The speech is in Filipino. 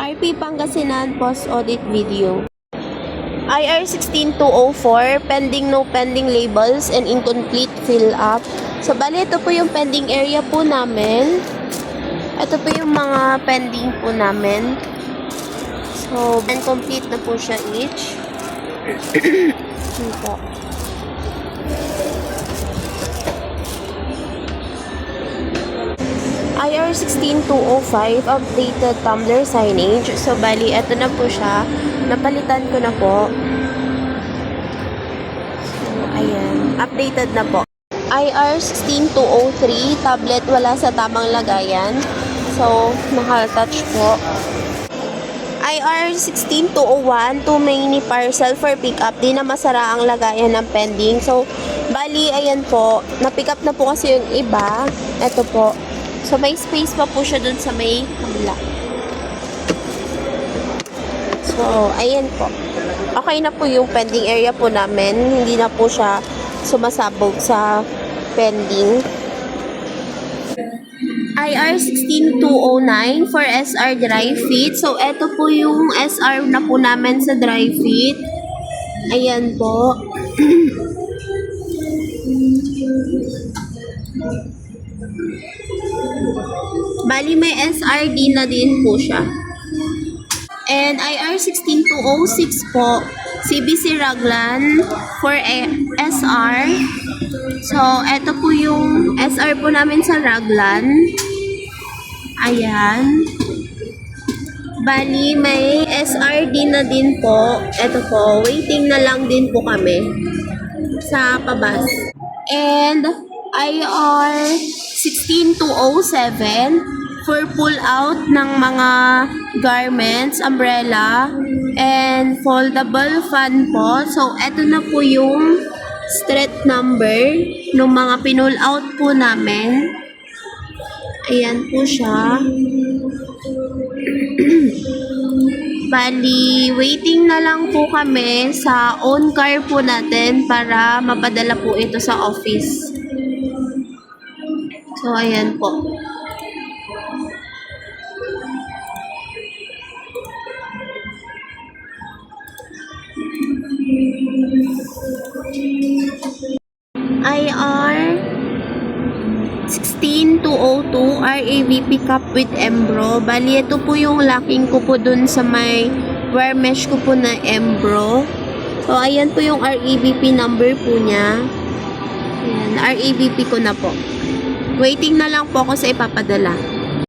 RP Pangasinan post-audit video. IR 16204, pending no pending labels and incomplete fill up. So, bali ito po yung pending area po namin. Ito po yung mga pending po namin. So, complete na po siya each. Ito. IR 16205, updated tumbler signage. So, bali, ito na po siya. Napalitan ko na po. So, ayan. Updated na po. IR 16203, tablet wala sa tamang lagayan. So, naka-touch po. IR 16201, 2 mini parcel for pickup. Di na masara ang lagayan ng pending. So, bali, ayan po. Na-pick up na po kasi yung iba. Ito po. So, may space pa po siya dun sa may kabila. So, ayan po. Okay na po yung pending area po namin. Hindi na po siya sumasabog sa pending. IR 16209 for SR dry fit. So, eto po yung SR na po namin sa dry fit. Ayan po. Bali, may SRD na din po siya. And IR 16206 po, CBC Raglan for SR. So, eto po yung SR po namin sa Raglan. Ayan. Bali, may SRD na din po. Eto po, waiting na lang din po kami sa pabas. And IR 16207 for pull out ng mga garments, umbrella, and foldable fan po. So, eto na po yung street number ng mga pinull out po namin. Ayan po siya. Bali, waiting na lang po kami sa own car po natin para mapadala po ito sa office. So, ayan po. IR 16202 RAV pickup with Embro. Bali, ito po yung locking ko po dun sa may wire mesh ko po na Embro. So, ayan po yung RAVP number po niya. Ayan, RAVP ko na po. Waiting na lang po ako sa ipapadala.